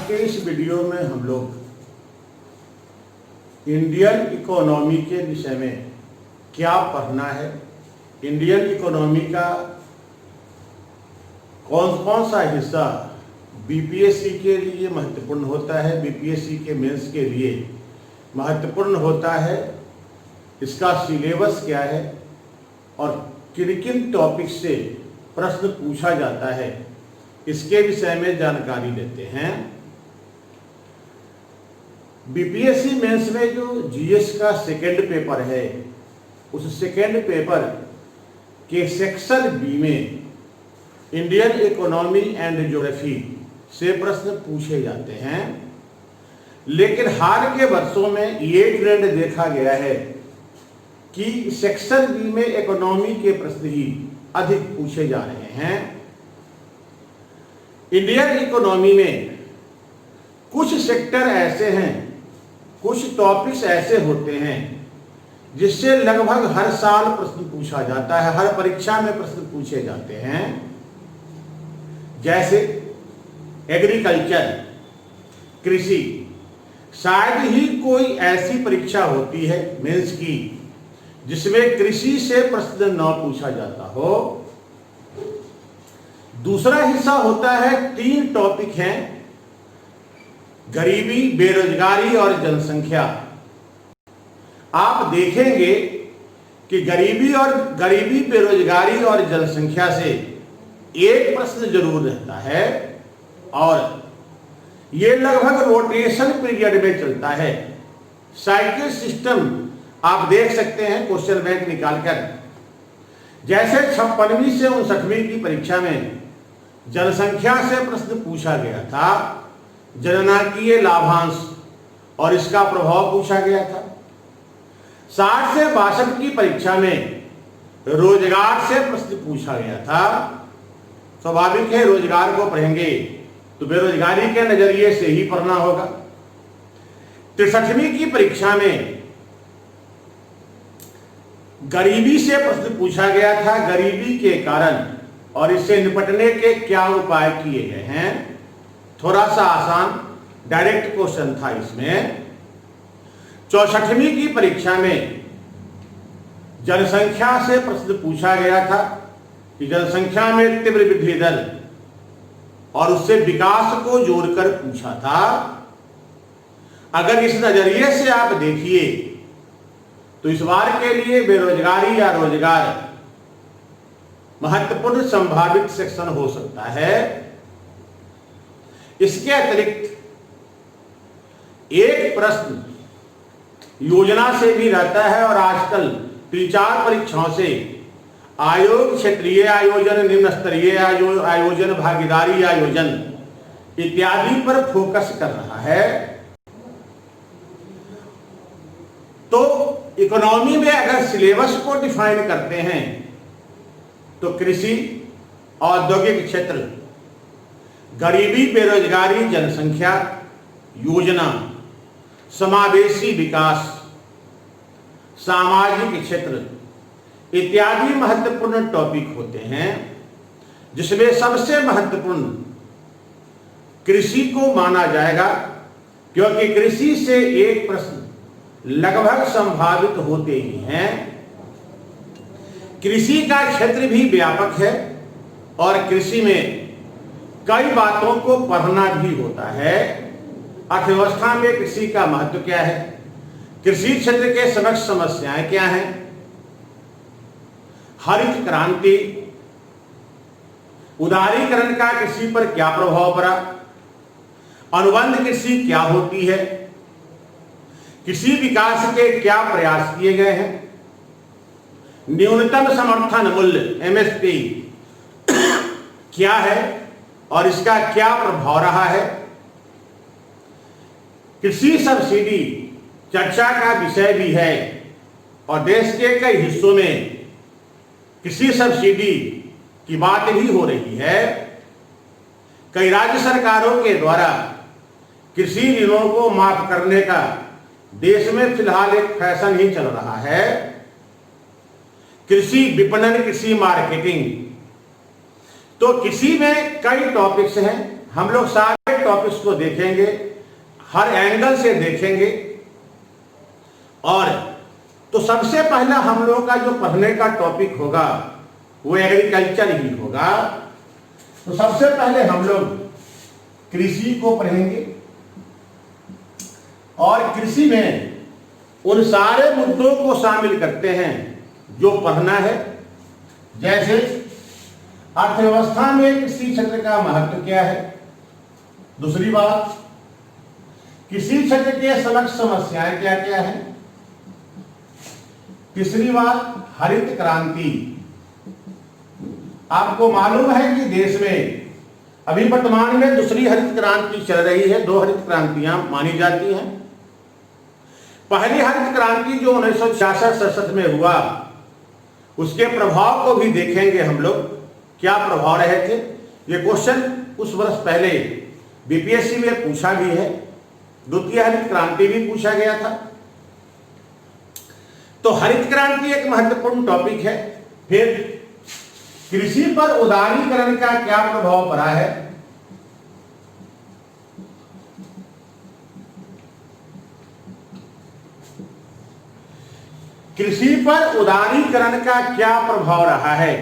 के इस वीडियो में हम लोग इंडियन इकोनॉमी के विषय में क्या पढ़ना है, इंडियन इकोनॉमी का कौन कौन सा हिस्सा बीपीएससी के लिए महत्वपूर्ण होता है, बीपीएससी के मेंस के लिए महत्वपूर्ण होता है, इसका सिलेबस क्या है और किन किन टॉपिक से प्रश्न पूछा जाता है, इसके विषय में जानकारी लेते हैं। बीपीएससी मेंस में जो जीएस का सेकेंड पेपर है, उस सेकेंड पेपर के सेक्शन बी में इंडियन इकोनॉमी एंड ज्योग्राफी से प्रश्न पूछे जाते हैं। लेकिन हाल के वर्षों में ये ट्रेंड देखा गया है कि सेक्शन बी में इकोनॉमी के प्रश्न ही अधिक पूछे जा रहे हैं। इंडियन इकोनॉमी में कुछ सेक्टर ऐसे हैं, कुछ टॉपिक्स ऐसे होते हैं जिससे लगभग हर साल प्रश्न पूछा जाता है, हर परीक्षा में प्रश्न पूछे जाते हैं। जैसे एग्रीकल्चर, कृषि, शायद ही कोई ऐसी परीक्षा होती है मेंस की जिसमें कृषि से प्रश्न न पूछा जाता हो। दूसरा हिस्सा होता है, 3 टॉपिक हैं, गरीबी, बेरोजगारी और जनसंख्या। आप देखेंगे कि गरीबी, बेरोजगारी और जनसंख्या से एक प्रश्न जरूर रहता है और ये लगभग रोटेशन पीरियड में चलता है। साइकिल सिस्टम आप देख सकते हैं क्वेश्चन बैंक निकालकर। जैसे 56वीं से 59वीं की परीक्षा में जनसंख्या से प्रश्न पूछा गया था, जननांकीय लाभांश और इसका प्रभाव पूछा गया था। 60 से 62 की परीक्षा में रोजगार से प्रश्न पूछा गया था। स्वाभाविक है, रोजगार को पढ़ेंगे तो बेरोजगारी के नजरिए से ही पढ़ना होगा। 63वीं की परीक्षा में गरीबी से प्रश्न पूछा गया था, गरीबी के कारण और इससे निपटने के क्या उपाय किए गए हैं। थोड़ा सा आसान डायरेक्ट क्वेश्चन था इसमें। 64वीं की परीक्षा में जनसंख्या से प्रश्न पूछा गया था कि जनसंख्या में तीव्र वृद्धि दर और उससे विकास को जोड़कर पूछा था। अगर इस नजरिए से आप देखिए तो इस बार के लिए बेरोजगारी या रोजगार महत्वपूर्ण संभावित सेक्शन हो सकता है। इसके अतिरिक्त एक प्रश्न योजना से भी रहता है और आजकल 3-4 परीक्षाओं से आयोग, क्षेत्रीय आयोजन, निम्न स्तरीय आयोजन, भागीदारी आयोजन इत्यादि पर फोकस कर रहा है। तो इकोनॉमी में अगर सिलेबस को डिफाइन करते हैं तो कृषि, औद्योगिक क्षेत्र, गरीबी, बेरोजगारी, जनसंख्या, योजना, समावेशी विकास, सामाजिक क्षेत्र इत्यादि महत्वपूर्ण टॉपिक होते हैं, जिसमें सबसे महत्वपूर्ण कृषि को माना जाएगा, क्योंकि कृषि से एक प्रश्न लगभग संभावित होते ही हैं। कृषि का क्षेत्र भी व्यापक है और कृषि में कई बातों को पढ़ना भी होता है। अर्थव्यवस्था में कृषि का महत्व क्या है, कृषि क्षेत्र के समक्ष समस्याएं क्या हैं, हरित क्रांति, उदारीकरण का कृषि पर क्या प्रभाव पड़ा, अनुबंध कृषि क्या होती है, कृषि विकास के क्या प्रयास किए गए हैं, न्यूनतम समर्थन मूल्य एमएसपी क्या है और इसका क्या प्रभाव रहा है, कृषि सब्सिडी चर्चा का विषय भी है और देश के कई हिस्सों में कृषि सब्सिडी की बात भी हो रही है। कई राज्य सरकारों के द्वारा कृषि ऋणों को माफ करने का देश में फिलहाल एक फैशन ही चल रहा है। कृषि विपणन, कृषि मार्केटिंग, तो कृषि में कई टॉपिक्स हैं। हम लोग सारे टॉपिक्स को देखेंगे, हर एंगल से देखेंगे। और तो सबसे पहला हम लोगों का जो पढ़ने का टॉपिक होगा वो एग्रीकल्चर ही होगा। तो सबसे पहले हम लोग कृषि को पढ़ेंगे और कृषि में उन सारे मुद्दों को शामिल करते हैं जो पढ़ना है। जैसे अर्थव्यवस्था में कृषि क्षेत्र का महत्व क्या है। दूसरी बात, कृषि क्षेत्र के समक्ष समस्याएं क्या क्या है। तीसरी बात, हरित क्रांति। आपको मालूम है कि देश में अभी वर्तमान में दूसरी हरित क्रांति चल रही है। 2 हरित क्रांतियां मानी जाती हैं। पहली हरित क्रांति जो 1966-67 में हुआ, उसके प्रभाव को भी देखेंगे हम लोग, क्या प्रभाव रहे थे। ये क्वेश्चन कुछ वर्ष पहले बीपीएससी में पूछा भी है। द्वितीय हरित क्रांति भी पूछा गया था। तो हरित क्रांति एक महत्वपूर्ण टॉपिक है। फिर कृषि पर उदारीकरण का क्या प्रभाव पड़ा है। कृषि पर उदारीकरण का क्या प्रभाव रहा है।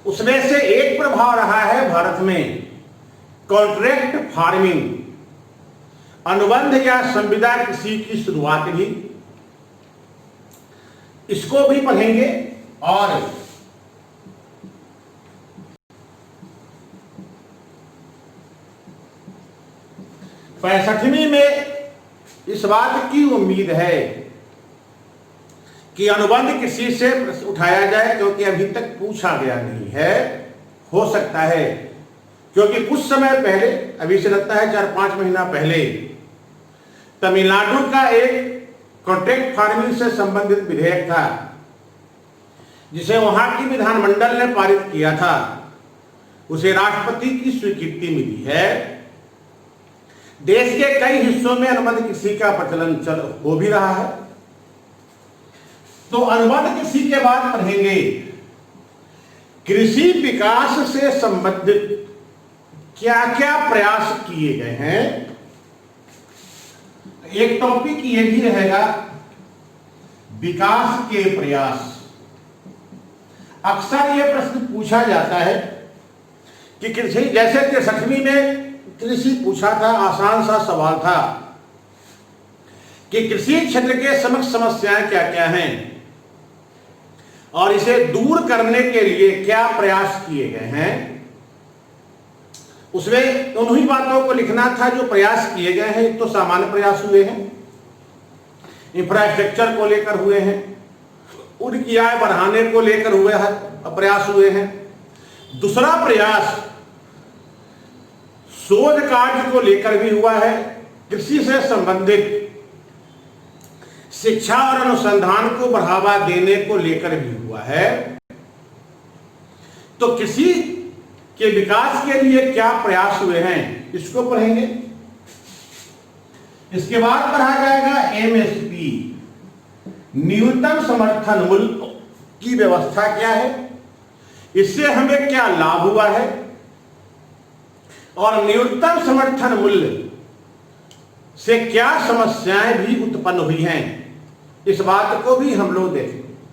उसमें से एक प्रभाव रहा है भारत में कॉन्ट्रैक्ट फार्मिंग, अनुबंध या संविदा कृषि की शुरुआत भी। इसको भी पढ़ेंगे। और पैंसठवीं में इस बात की उम्मीद है कि अनुबंध कृषि से प्रश्न उठाया जाए, क्योंकि अभी तक पूछा गया नहीं है। हो सकता है क्योंकि कुछ समय पहले, अभी से लगता है 4-5 महीना पहले, तमिलनाडु का एक कॉन्ट्रैक्ट फार्मिंग से संबंधित विधेयक था, जिसे वहां की विधानमंडल ने पारित किया था। उसे राष्ट्रपति की स्वीकृति मिली है। देश के कई हिस्सों में अनुबंध कृषि का प्रचलन हो भी रहा है। तो अनुबंध कृषि के बाद पढ़ेंगे कृषि विकास से संबंधित क्या क्या प्रयास किए गए हैं। एक टॉपिक ये भी रहेगा विकास के प्रयास। अक्सर यह प्रश्न पूछा जाता है कि कृषि, जैसे 63वीं में कृषि पूछा था, आसान सा सवाल था कि कृषि क्षेत्र के समक्ष समस्याएं क्या क्या हैं और इसे दूर करने के लिए क्या प्रयास किए गए हैं। उसमें उन्हीं बातों को लिखना था जो प्रयास किए गए हैं। तो सामान्य प्रयास हुए हैं, इंफ्रास्ट्रक्चर को लेकर हुए हैं, उनकी आय बढ़ाने को लेकर हुए हैं, प्रयास हुए हैं। दूसरा प्रयास शोध कार्य को लेकर भी हुआ है। कृषि से संबंधित शिक्षा और अनुसंधान को बढ़ावा देने को लेकर भी हुआ है। तो कृषि के विकास के लिए क्या प्रयास हुए हैं, इसको पढ़ेंगे। इसके बाद पढ़ा जाएगा एमएसपी, न्यूनतम समर्थन मूल्य की व्यवस्था क्या है, इससे हमें क्या लाभ हुआ है और न्यूनतम समर्थन मूल्य से क्या समस्याएं भी उत्पन्न हुई हैं। इस बात को भी हम लोग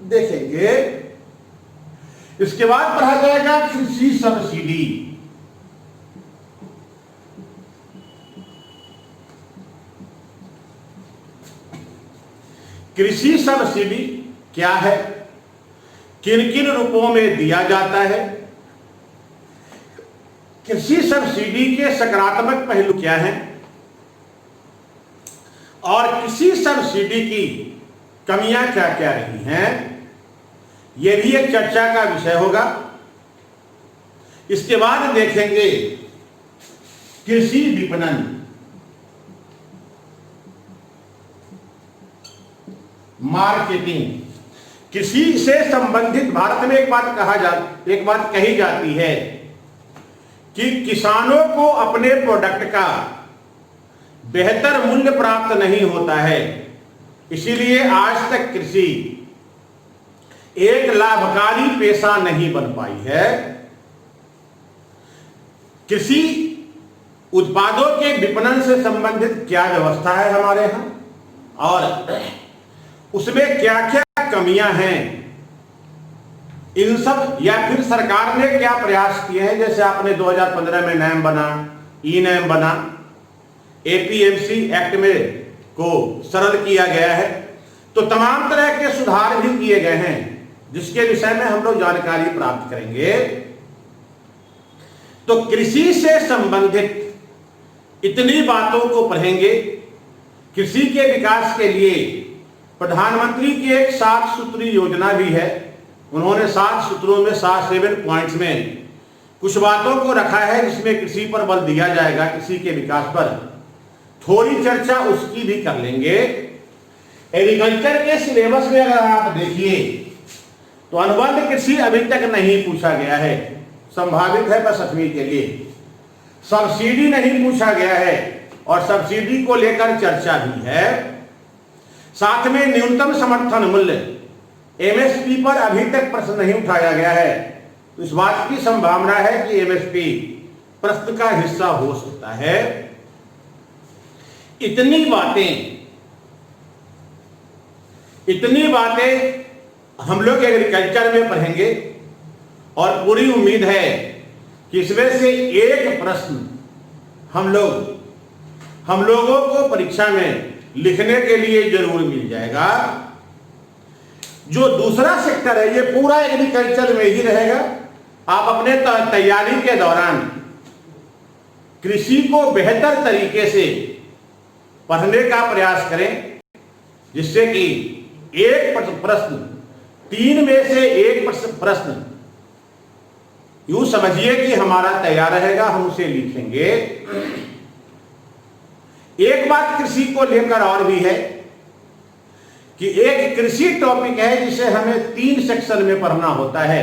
देखेंगे। इसके बाद पढ़ा जाएगा कृषि सब्सिडी। कृषि सब्सिडी क्या है, किन किन रूपों में दिया जाता है, कृषि सब्सिडी के सकारात्मक पहलू क्या हैं और कृषि सब्सिडी की कमियां क्या क्या रही हैं, यह भी एक चर्चा का विषय होगा। इसके बाद देखेंगे कृषि विपणन, मार्केटिंग। कृषि से संबंधित भारत में एक बात कही जाती है कि किसानों को अपने प्रोडक्ट का बेहतर मूल्य प्राप्त नहीं होता है, इसीलिए आज तक कृषि एक लाभकारी पेशा नहीं बन पाई है। कृषि उत्पादों के विपणन से संबंधित क्या व्यवस्था है हमारे यहाँ और उसमें क्या क्या कमियां हैं, इन सब, या फिर सरकार ने क्या प्रयास किए हैं। जैसे आपने 2015 में नैम बना, ई नैम बना, एपीएमसी एक्ट में को सरल किया गया है, तो तमाम तरह के सुधार भी किए गए हैं जिसके विषय में हम लोग जानकारी प्राप्त करेंगे। तो कृषि से संबंधित इतनी बातों को पढ़ेंगे। कृषि के विकास के लिए प्रधानमंत्री की एक 7 सूत्री योजना भी है। उन्होंने 7 सूत्रों में 7 पॉइंट्स में कुछ बातों को रखा है जिसमें कृषि पर बल दिया जाएगा, कृषि के विकास पर थोड़ी चर्चा उसकी भी कर लेंगे। एग्रीकल्चर के सिलेबस में अगर आप देखिए तो अनुबंध कृषि अभी तक नहीं पूछा गया है, संभावित है बस 8वीं के लिए। सब्सिडी नहीं पूछा गया है और सब्सिडी को लेकर चर्चा भी है। साथ में न्यूनतम समर्थन मूल्य एमएसपी पर अभी तक प्रश्न नहीं उठाया गया है, तो इस बात की संभावना है कि एमएसपी प्रश्न का हिस्सा हो सकता है। इतनी बातें हम लोग एग्रीकल्चर में पढ़ेंगे और पूरी उम्मीद है कि इसमें से एक प्रश्न हम लोगों को परीक्षा में लिखने के लिए जरूर मिल जाएगा। जो दूसरा सेक्टर है ये पूरा एग्रीकल्चर में ही रहेगा। आप अपने तैयारी के दौरान कृषि को बेहतर तरीके से पढ़ने का प्रयास करें, जिससे कि एक प्रश्न 3 में से एक प्रश्न यूं समझिए कि हमारा तैयार रहेगा, हम उसे लिखेंगे। एक बात कृषि को लेकर और भी है कि एक कृषि टॉपिक है जिसे हमें 3 सेक्शन में पढ़ना होता है।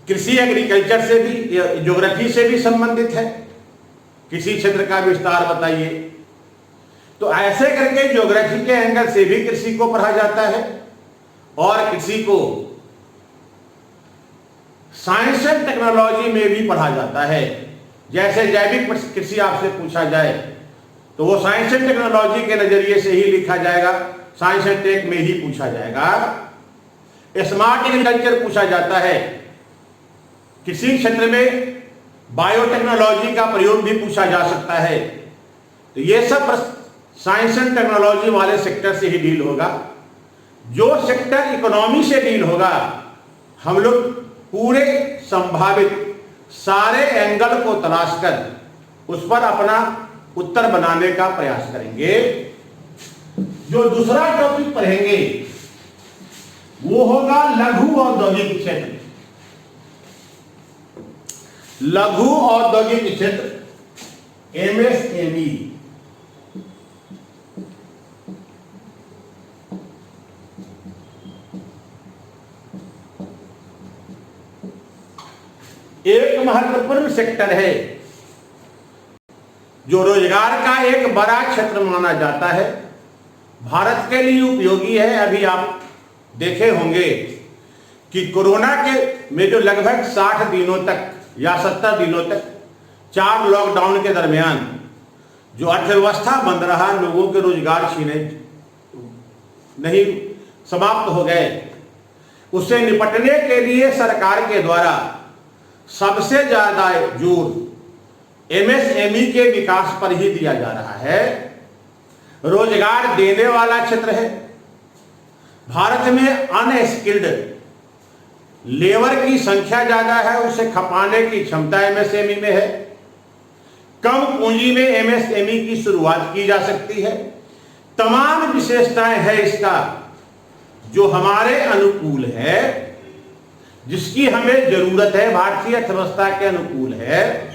कृषि एग्रीकल्चर से भी, ज्योग्राफी से भी संबंधित है, किसी क्षेत्र का विस्तार बताइए। तो ऐसे करके ज्योग्राफी के एंगल से भी कृषि को पढ़ा जाता है और कृषि को साइंस एंड टेक्नोलॉजी में भी पढ़ा जाता है। जैसे जैविक कृषि आपसे पूछा जाए तो वो साइंस एंड टेक्नोलॉजी के नजरिए से ही लिखा जाएगा, साइंस एंड टेक में ही पूछा जाएगा। स्मार्ट एग्रीकल्चर पूछा जाता है, किसी क्षेत्र में बायोटेक्नोलॉजी का प्रयोग भी पूछा जा सकता है। तो ये सब साइंस एंड टेक्नोलॉजी वाले सेक्टर से ही डील होगा। जो सेक्टर इकोनॉमी से डील होगा, हम लोग पूरे संभावित सारे एंगल को तलाश कर उस पर अपना उत्तर बनाने का प्रयास करेंगे। जो दूसरा टॉपिक पढ़ेंगे वो होगा लघु औद्योगिक क्षेत्र। लघु औद्योगिक क्षेत्र एमएसएमई। एक महत्वपूर्ण सेक्टर है जो रोजगार का एक बड़ा क्षेत्र माना जाता है, भारत के लिए उपयोगी है। अभी आप देखे होंगे कि कोरोना के में जो लगभग 60 दिनों तक या 70 दिनों तक 4 लॉकडाउन के दरमियान जो अर्थव्यवस्था बंद रहा, लोगों के रोजगार छीने नहीं समाप्त हो गए, उससे निपटने के लिए सरकार के द्वारा सबसे ज्यादा जोर एमएसएमई के विकास पर ही दिया जा रहा है। रोजगार देने वाला क्षेत्र है। भारत में अनस्किल्ड लेबर की संख्या ज्यादा है, उसे खपाने की क्षमता एमएसएमई में है। कम पूंजी में एमएसएमई की शुरुआत की जा सकती है। तमाम विशेषताएं हैं इसका जो हमारे अनुकूल है, जिसकी हमें जरूरत है, भारतीय अर्थव्यवस्था के अनुकूल है।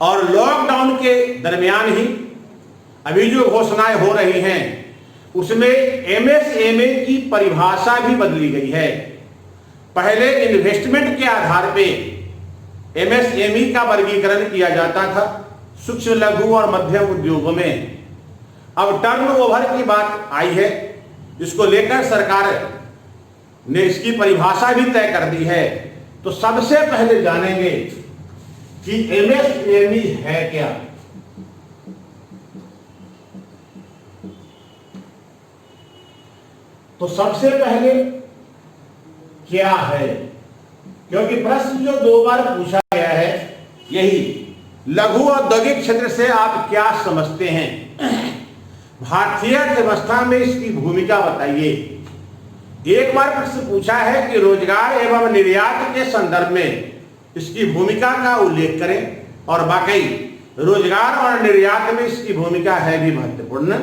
और लॉकडाउन के दरमियान ही अभी जो घोषणाएं हो रही हैं उसमें एमएसएमई की परिभाषा भी बदली गई है। पहले इन्वेस्टमेंट के आधार पे एमएसएमई का वर्गीकरण किया जाता था सूक्ष्म लघु और मध्यम उद्योगों में। अब टर्नओवर की बात आई है, जिसको लेकर सरकार ने इसकी परिभाषा भी तय कर दी है। तो सबसे पहले जानेंगे कि एमएसएमई है क्या। तो सबसे पहले क्या है, क्योंकि प्रश्न जो 2 बार पूछा गया है यही, लघु औद्योगिक क्षेत्र से आप क्या समझते हैं, भारतीय अर्थव्यवस्था में इसकी भूमिका बताइए। एक बार प्रश्न पूछा है कि रोजगार एवं निर्यात के संदर्भ में इसकी भूमिका का उल्लेख करें, और वाकई रोजगार और निर्यात में इसकी भूमिका है भी महत्वपूर्ण।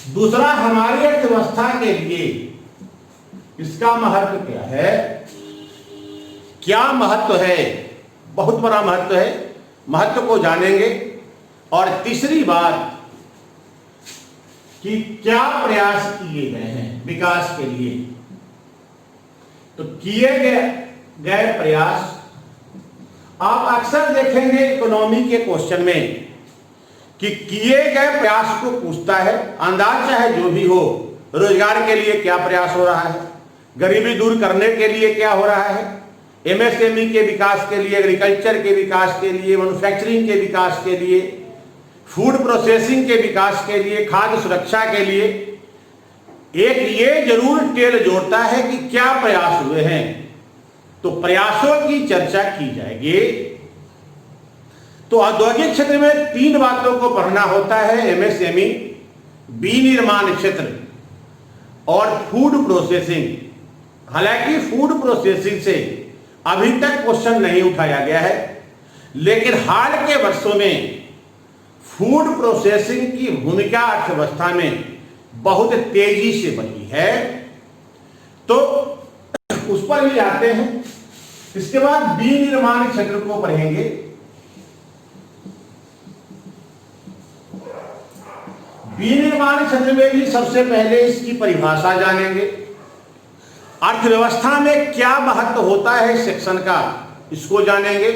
दूसरा, हमारी अर्थव्यवस्था के लिए इसका महत्व क्या है, क्या महत्व है, बहुत बड़ा महत्व है, महत्व को जानेंगे। और तीसरी बात कि क्या प्रयास किए गए हैं विकास के लिए। तो किए गए प्रयास आप अक्सर देखेंगे इकोनॉमी के क्वेश्चन में कि किए गए प्रयास को पूछता है, अंदाज चाहे जो भी हो। रोजगार के लिए क्या प्रयास हो रहा है, गरीबी दूर करने के लिए क्या हो रहा है, एमएसएमई के विकास के लिए, एग्रीकल्चर के विकास के लिए, मैन्युफैक्चरिंग के विकास के लिए, फूड प्रोसेसिंग के विकास के लिए, खाद्य सुरक्षा के लिए। एक ये जरूर टेल जोड़ता है कि क्या प्रयास हुए हैं। तो प्रयासों की चर्चा की जाएगी। तो औद्योगिक क्षेत्र में 3 बातों को पढ़ना होता है, एमएसएमई, विनिर्माण क्षेत्र और फूड प्रोसेसिंग। हालांकि फूड प्रोसेसिंग से अभी तक क्वेश्चन नहीं उठाया गया है, लेकिन हाल के वर्षों में फूड प्रोसेसिंग की भूमिका अर्थव्यवस्था में बहुत तेजी से बढ़ी है। तो उस पर भी आते हैं। इसके बाद विनिर्माण क्षेत्र को पढ़ेंगे। विनिर्माण क्षेत्र में भी सबसे पहले इसकी परिभाषा जानेंगे। अर्थव्यवस्था में क्या महत्व होता है सेक्शन का, इसको जानेंगे।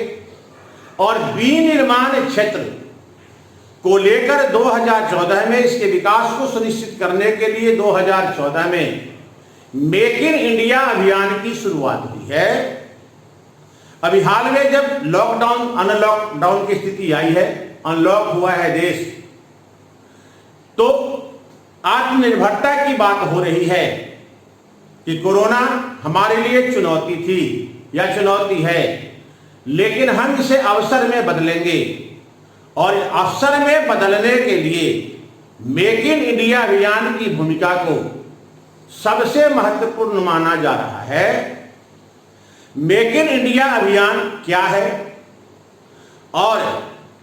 और विनिर्माण क्षेत्र को लेकर 2014 में इसके विकास को सुनिश्चित करने के लिए 2014 में मेक इन इंडिया अभियान की शुरुआत हुई है। अभी हाल में जब लॉकडाउन अनलॉकडाउन की स्थिति आई है, अनलॉक हुआ है देश, तो आत्मनिर्भरता की बात हो रही है कि कोरोना हमारे लिए चुनौती थी या चुनौती है, लेकिन हम इसे अवसर में बदलेंगे। और अवसर में बदलने के लिए मेक इन इंडिया अभियान की भूमिका को सबसे महत्वपूर्ण माना जा रहा है। मेक इन इंडिया अभियान क्या है और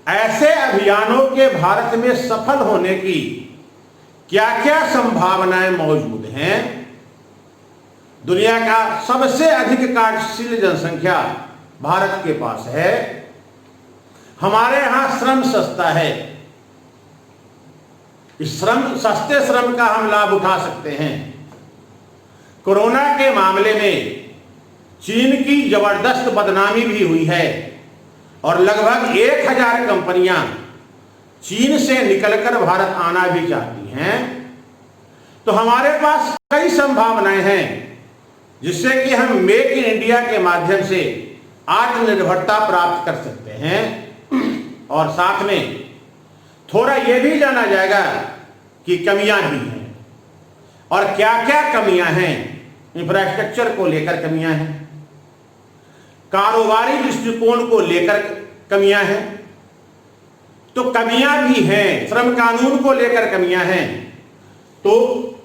ऐसे अभियानों के भारत में सफल होने की क्या क्या संभावनाएं मौजूद हैं। दुनिया का सबसे अधिक कार्यशील जनसंख्या भारत के पास है। हमारे यहां श्रम सस्ता है। इस सस्ते श्रम का हम लाभ उठा सकते हैं। कोरोना के मामले में चीन की जबरदस्त बदनामी भी हुई है और लगभग 1000 कंपनियां चीन से निकलकर भारत आना भी चाहती हैं। तो हमारे पास कई संभावनाएं हैं जिससे कि हम मेक इन इंडिया के माध्यम से आत्मनिर्भरता प्राप्त कर सकते हैं। और साथ में थोड़ा यह भी जाना जाएगा कि कमियां भी हैं और क्या क्या कमियां हैं। इंफ्रास्ट्रक्चर को लेकर कमियां हैं, कारोबारी दृष्टिकोण को लेकर कमियां हैं, तो कमियां भी हैं। श्रम कानून को लेकर कमियां हैं। तो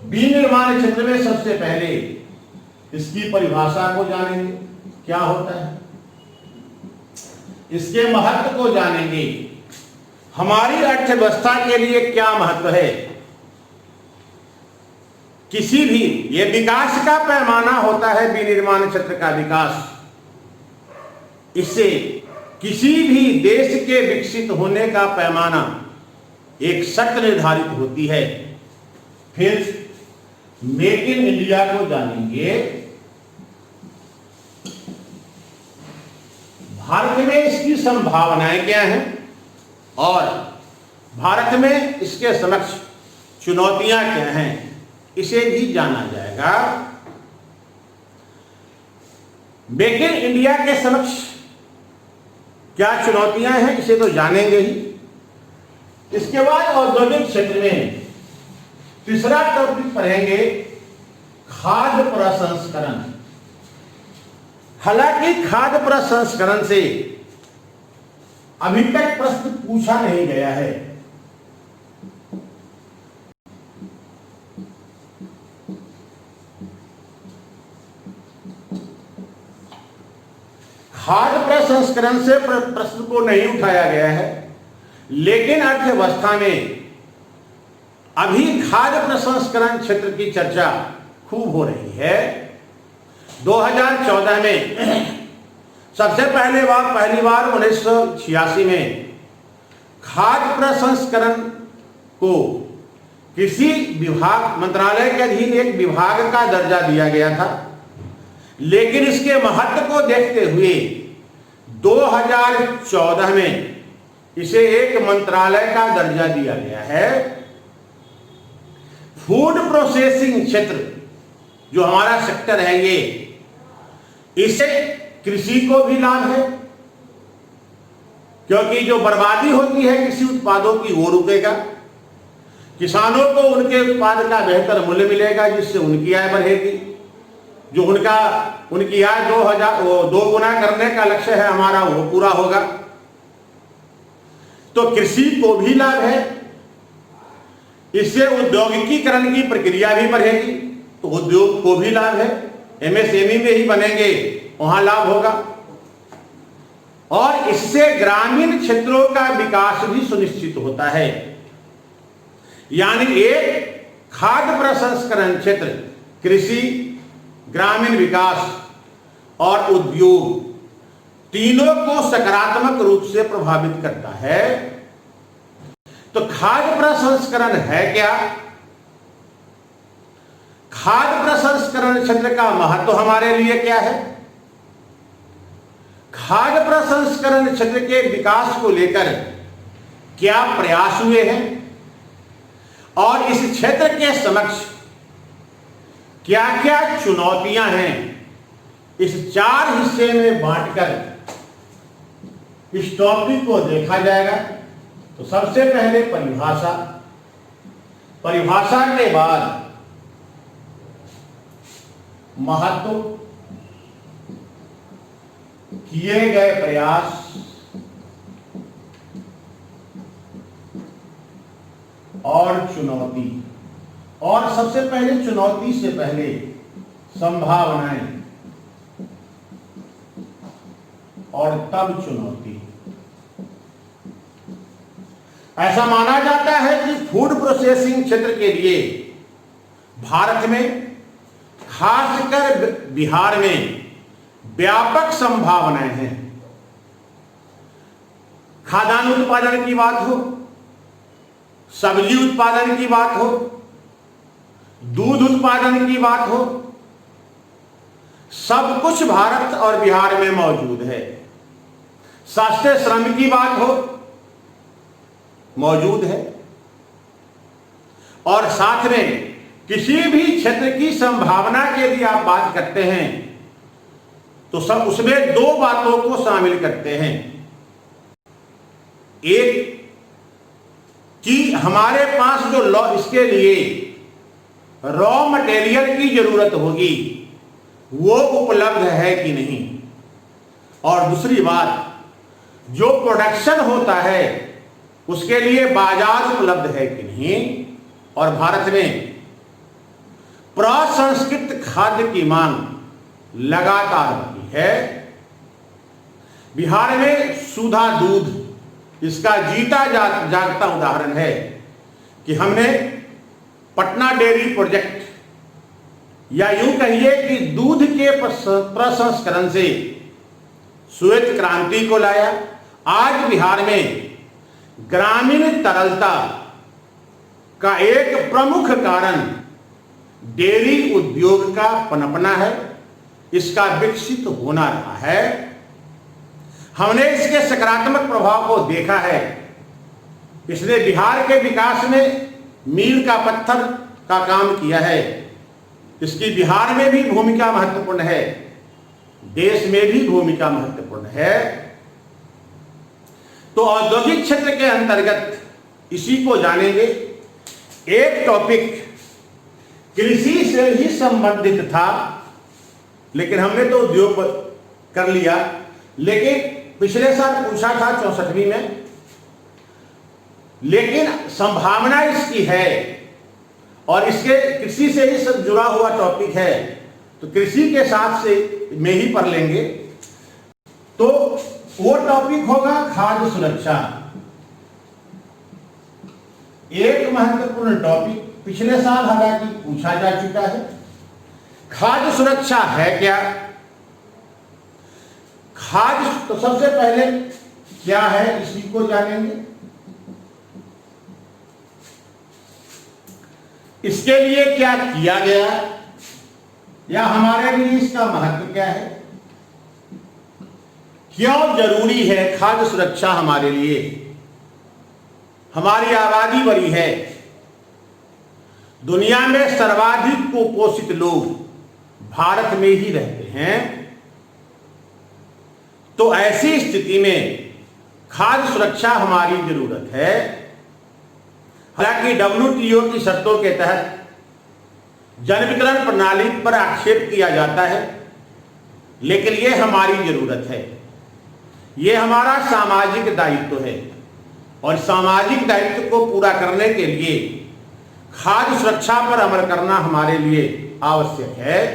विनिर्माण क्षेत्र में सबसे पहले इसकी परिभाषा को जानेंगे, क्या होता है, इसके महत्व को जानेंगे, हमारी अर्थव्यवस्था के लिए क्या महत्व है। किसी भी ये विकास का पैमाना होता है, विनिर्माण क्षेत्र का विकास। इससे किसी भी देश के विकसित होने का पैमाना एक शर्त निर्धारित होती है। फिर मेक इन इंडिया को जानेंगे। भारत में इसकी संभावनाएं क्या हैं और भारत में इसके समक्ष चुनौतियां क्या हैं, इसे भी जाना जाएगा। मेक इन इंडिया के समक्ष क्या चुनौतियां हैं इसे तो जानेंगे ही। इसके बाद औद्योगिक क्षेत्र में तीसरा टॉपिक पढ़ेंगे खाद्य प्रसंस्करण। हालांकि खाद्य प्रसंस्करण से अभी तक प्रश्न पूछा नहीं गया है। खाद्य प्रसंस्करण से प्रश्न को नहीं उठाया गया है, लेकिन अर्थव्यवस्था में अभी खाद्य प्रसंस्करण क्षेत्र की चर्चा खूब हो रही है। 2014 में सबसे पहली बार 1986 में खाद्य प्रसंस्करण को कृषि विभाग मंत्रालय के अधीन एक विभाग का दर्जा दिया गया था, लेकिन इसके महत्व को देखते हुए 2014 में इसे एक मंत्रालय का दर्जा दिया गया है। फूड प्रोसेसिंग क्षेत्र जो हमारा सेक्टर है, ये इससे कृषि को भी लाभ है, क्योंकि जो बर्बादी होती है कृषि उत्पादों की वो रुकेगा, किसानों को उनके उत्पाद का बेहतर मूल्य मिलेगा, जिससे उनकी आय बढ़ेगी। जो उनकी आय 2 गुना करने का लक्ष्य है हमारा, वो पूरा होगा। तो कृषि को भी लाभ है, इससे औद्योगिकीकरण की प्रक्रिया भी बढ़ेगी, तो उद्योग को भी लाभ है। एमएसएमई में ही बनेंगे, वहां लाभ होगा। और इससे ग्रामीण क्षेत्रों का विकास भी सुनिश्चित होता है। यानी एक खाद्य प्रसंस्करण क्षेत्र कृषि, ग्रामीण विकास और उद्योग तीनों को सकारात्मक रूप से प्रभावित करता है। तो खाद्य प्रसंस्करण है क्या? खाद्य प्रसंस्करण क्षेत्र का महत्व हमारे लिए क्या है? खाद्य प्रसंस्करण क्षेत्र के विकास को लेकर क्या प्रयास हुए हैं और इस क्षेत्र के समक्ष क्या क्या चुनौतियां हैं, इस 4 हिस्से में बांटकर इस टॉपिक को देखा जाएगा। तो सबसे पहले परिभाषा के बाद महत्व, किए गए प्रयास और चुनौती, और सबसे पहले चुनौती से पहले संभावनाएं और तब चुनौती। ऐसा माना जाता है कि फूड प्रोसेसिंग क्षेत्र के लिए भारत में, खासकर बिहार में व्यापक संभावनाएं हैं। खाद्यान्न उत्पादन की बात हो, सब्जी उत्पादन की बात हो, दूध उत्पादन की बात हो, सब कुछ भारत और बिहार में मौजूद है। सस्ते श्रम की बात हो, मौजूद है। और साथ में किसी भी क्षेत्र की संभावना के यदि आप बात करते हैं तो सब उसमें 2 बातों को शामिल करते हैं। एक कि हमारे पास जो इसके लिए रॉ मटेरियल की जरूरत होगी वो उपलब्ध है कि नहीं, और दूसरी बात जो प्रोडक्शन होता है उसके लिए बाजार उपलब्ध है कि नहीं। और भारत में प्रसंस्कृत खाद्य की मांग लगातार बढ़ी है। बिहार में सुधा दूध इसका जीता जागता उदाहरण है कि हमने पटना डेयरी प्रोजेक्ट, या यूं कहिए कि दूध के प्रसंस्करण से श्वेत क्रांति को लाया। आज बिहार में ग्रामीण तरलता का एक प्रमुख कारण डेयरी उद्योग का पनपना है, इसका विकसित होना रहा है। हमने इसके सकारात्मक प्रभाव को देखा है। इसने बिहार के विकास में मील का पत्थर का काम किया है। इसकी बिहार में भी भूमिका महत्वपूर्ण है, देश में भी भूमिका महत्वपूर्ण है। तो औद्योगिक क्षेत्र के अंतर्गत इसी को जानेंगे। एक टॉपिक कृषि से ही संबंधित था, लेकिन हमने तो उद्योग कर लिया, लेकिन पिछले साल पूछा था 64वीं में, लेकिन संभावना इसकी है और इसके कृषि से ही सब जुड़ा हुआ टॉपिक है, तो कृषि के साथ से में ही पढ़ लेंगे। तो वो टॉपिक होगा खाद्य सुरक्षा। एक महत्वपूर्ण टॉपिक पिछले साल हालांकि पूछा जा चुका है। खाद्य सुरक्षा है क्या? खाद्य तो सबसे पहले क्या है इसी को जानेंगे। इसके लिए क्या किया गया या हमारे लिए इसका महत्व क्या है, क्यों जरूरी है खाद्य सुरक्षा हमारे लिए। हमारी आबादी बड़ी है, दुनिया में सर्वाधिक कुपोषित लोग भारत में ही रहते हैं, तो ऐसी स्थिति में खाद्य सुरक्षा हमारी जरूरत है। हालांकि WTO की शर्तों के तहत जन वितरण प्रणाली पर आक्षेप किया जाता है, लेकिन यह हमारी जरूरत है, यह हमारा सामाजिक दायित्व है और सामाजिक दायित्व को पूरा करने के लिए खाद्य सुरक्षा पर अमल करना हमारे लिए आवश्यक है।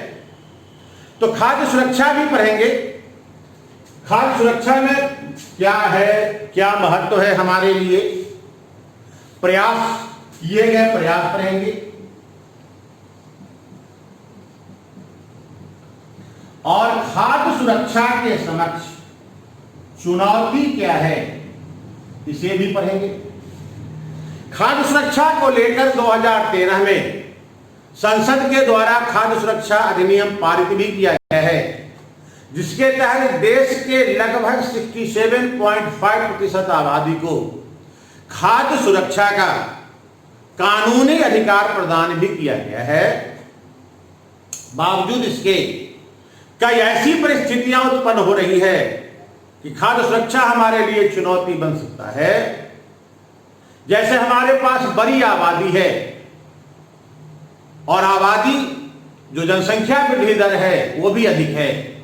तो खाद्य सुरक्षा भी पढ़ेंगे। खाद्य सुरक्षा में क्या है, क्या महत्व है हमारे लिए, प्रयास किए गए प्रयास पढ़ेंगे और खाद्य सुरक्षा के समक्ष चुनौती क्या है इसे भी पढ़ेंगे। खाद्य सुरक्षा को लेकर 2013 में संसद के द्वारा खाद्य सुरक्षा अधिनियम पारित भी किया गया है, जिसके तहत देश के लगभग 67.5% आबादी को खाद्य सुरक्षा का कानूनी अधिकार प्रदान भी किया गया है। बावजूद इसके कई ऐसी परिस्थितियां उत्पन्न हो रही है कि खाद्य सुरक्षा हमारे लिए चुनौती बन सकता है। जैसे हमारे पास बड़ी आबादी है और आबादी जो जनसंख्या वृद्धि दर है वो भी अधिक है।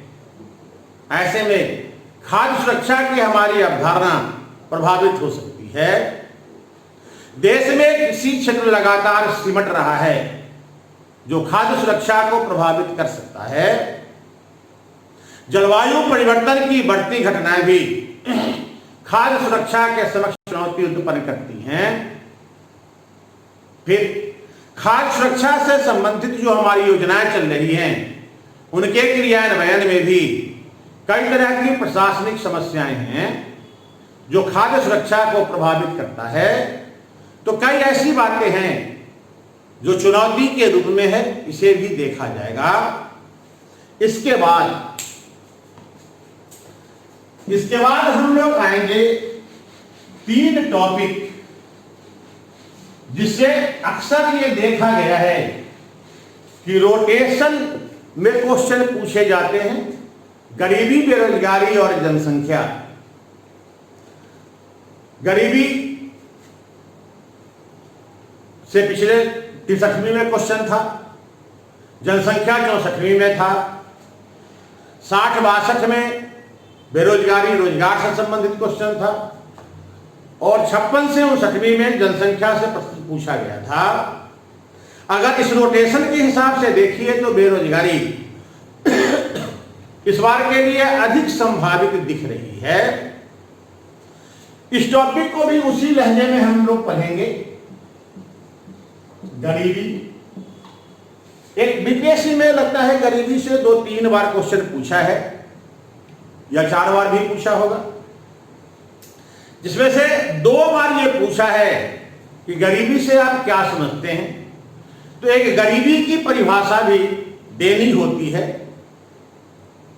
ऐसे में खाद्य सुरक्षा की हमारी अवधारणा प्रभावित हो सकती है। देश में कृषि क्षेत्र लगातार सिमट रहा है, जो खाद्य सुरक्षा को प्रभावित कर सकता है। जलवायु परिवर्तन की बढ़ती घटनाएं भी खाद्य सुरक्षा के समक्ष चुनौती उत्पन्न करती हैं। फिर खाद्य सुरक्षा से संबंधित जो हमारी योजनाएं चल रही हैं, उनके क्रियान्वयन में भी कई तरह की प्रशासनिक समस्याएं हैं जो खाद्य सुरक्षा को प्रभावित करता है। तो कई ऐसी बातें हैं जो चुनौती के रूप में है, इसे भी देखा जाएगा। इसके बाद हम लोग आएंगे 3 टॉपिक जिससे अक्सर ये देखा गया है कि रोटेशन में क्वेश्चन पूछे जाते हैं। गरीबी, बेरोजगारी और जनसंख्या। गरीबी से पिछले 63वीं में क्वेश्चन था, जनसंख्या 64वीं में था, 60-62 में बेरोजगारी रोजगार से संबंधित क्वेश्चन था और 56 से 59वीं में जनसंख्या से प्रश्न पूछा गया था। अगर इस रोटेशन के हिसाब से देखिए तो बेरोजगारी इस बार के लिए अधिक संभावित दिख रही है। इस टॉपिक को भी उसी लहजे में हम लोग पढ़ेंगे। गरीबी, एक बीपीएससी में लगता है गरीबी से 2-3 बार क्वेश्चन पूछा है या 4 बार भी पूछा होगा, जिसमें से 2 बार ये पूछा है कि गरीबी से आप क्या समझते हैं। तो एक गरीबी की परिभाषा भी देनी होती है।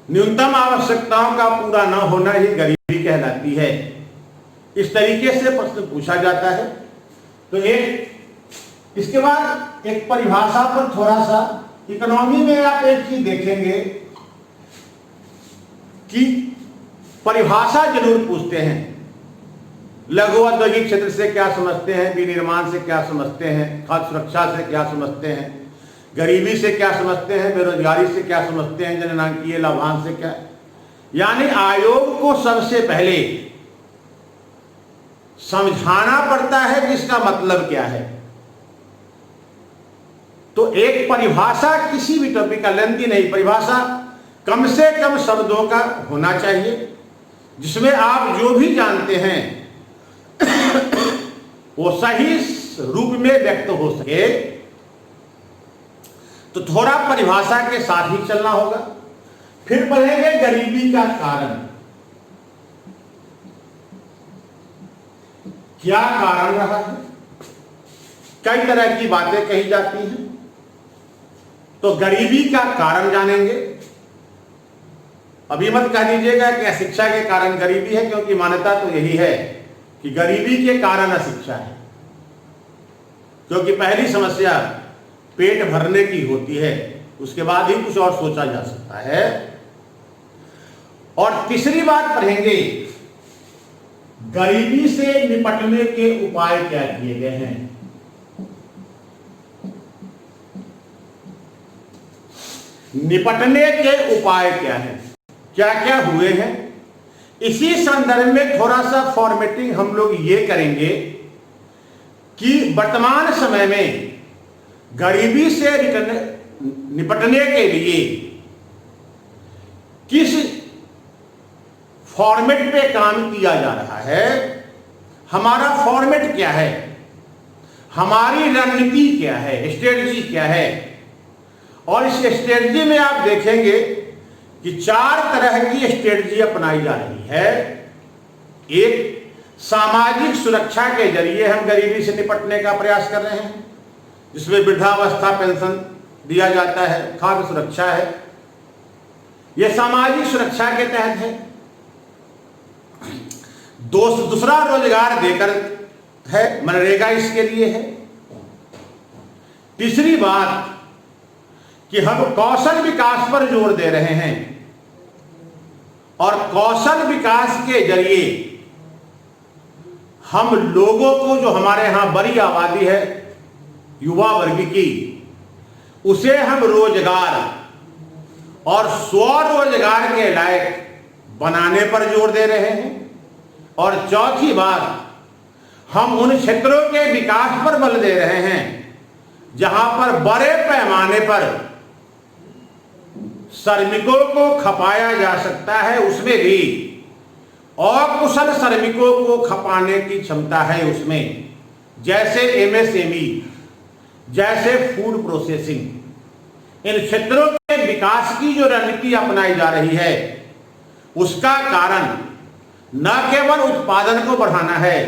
न्यूनतम आवश्यकताओं का पूरा न होना ही गरीबी कहलाती है। इस तरीके से प्रश्न पूछा जाता है। तो इसके बाद एक परिभाषा पर थोड़ा सा, इकोनॉमी में आप एक चीज देखेंगे कि परिभाषा जरूर पूछते हैं लघु औद्योगिक क्षेत्र से क्या समझते हैं, विनिर्माण से क्या समझते हैं, खाद्य सुरक्षा से क्या समझते हैं, गरीबी से क्या समझते हैं, बेरोजगारी से क्या समझते हैं, जननांकीय लाभांश से क्या। यानी आयोग को सबसे पहले समझाना पड़ता है कि इसका मतलब क्या है। तो एक परिभाषा किसी भी टॉपिक का, लेंथी नहीं, परिभाषा कम से कम शब्दों का होना चाहिए, जिसमें आप जो भी जानते हैं वो सही रूप में व्यक्त हो सके। तो थोड़ा परिभाषा के साथ ही चलना होगा। फिर पढ़ेंगे गरीबी का कारण। क्या कारण रहा है, कई तरह की बातें कही जाती हैं, तो गरीबी का कारण जानेंगे। अभी मत कह दीजिएगा कि अशिक्षा के कारण गरीबी है, क्योंकि मान्यता तो यही है कि गरीबी के कारण अशिक्षा है, क्योंकि पहली समस्या पेट भरने की होती है, उसके बाद ही कुछ और सोचा जा सकता है। और तीसरी बात पढ़ेंगे, गरीबी से निपटने के उपाय क्या किए गए हैं। निपटने के उपाय क्या हैं, क्या क्या हुए हैं। इसी संदर्भ में थोड़ा सा फॉर्मेटिंग हम लोग ये करेंगे कि वर्तमान समय में गरीबी से निपटने के लिए किस फॉर्मेट पे काम किया जा रहा है, हमारा फॉर्मेट क्या है, हमारी रणनीति क्या है, स्ट्रेटजी क्या है। और इस स्ट्रेटजी में आप देखेंगे कि 4 तरह की स्ट्रेटजी अपनाई जा रही है। एक, सामाजिक सुरक्षा के जरिए हम गरीबी से निपटने का प्रयास कर रहे हैं, जिसमें वृद्धावस्था पेंशन दिया जाता है, खाद्य सुरक्षा है, यह सामाजिक सुरक्षा के तहत है। दूसरा रोजगार देकर है, मनरेगा इसके लिए है। तीसरी बात कि हम कौशल विकास पर जोर दे रहे हैं, और कौशल विकास के जरिए हम लोगों को, जो हमारे यहां बड़ी आबादी है युवा वर्ग की, उसे हम रोजगार और स्वरोजगार के लायक बनाने पर जोर दे रहे हैं। और चौथी बात, हम उन क्षेत्रों के विकास पर बल दे रहे हैं जहां पर बड़े पैमाने पर श्रमिकों को खपाया जा सकता है, उसमें भी अकुशल श्रमिकों को खपाने की क्षमता है उसमें, जैसे एमएसएमई, जैसे फूड प्रोसेसिंग। इन क्षेत्रों के विकास की जो रणनीति अपनाई जा रही है, उसका कारण न केवल उत्पादन को बढ़ाना है,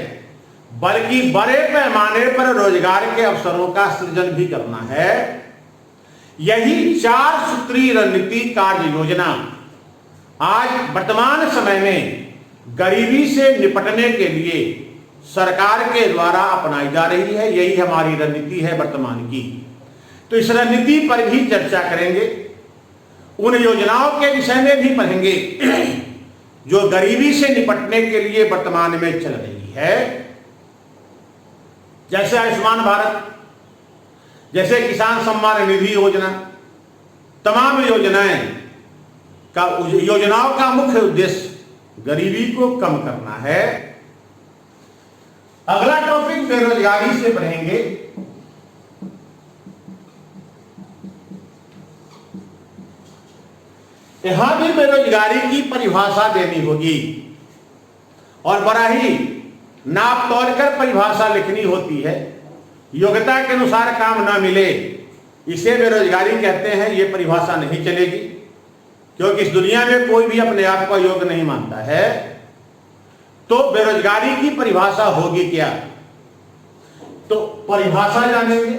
बल्कि बड़े पैमाने पर रोजगार के अवसरों का सृजन भी करना है। यही 4 सूत्रीय रणनीति कार्य योजना आज वर्तमान समय में गरीबी से निपटने के लिए सरकार के द्वारा अपनाई जा रही है। यही हमारी रणनीति है वर्तमान की। तो इस रणनीति पर भी चर्चा करेंगे, उन योजनाओं के विषय में भी पढ़ेंगे जो गरीबी से निपटने के लिए वर्तमान में चल रही है, जैसे आयुष्मान भारत, जैसे किसान सम्मान निधि योजना। तमाम योजनाओं का मुख्य उद्देश्य गरीबी को कम करना है। अगला टॉपिक बेरोजगारी से पढ़ेंगे। यहां भी बेरोजगारी की परिभाषा देनी होगी और बड़ा ही नाप तोल कर परिभाषा लिखनी होती है। योग्यता के अनुसार काम ना मिले, इसे बेरोजगारी कहते हैं। ये परिभाषा नहीं चलेगी, क्योंकि इस दुनिया में कोई भी अपने आप को योग्य नहीं मानता है। तो बेरोजगारी की परिभाषा होगी क्या, तो परिभाषा जानेंगे।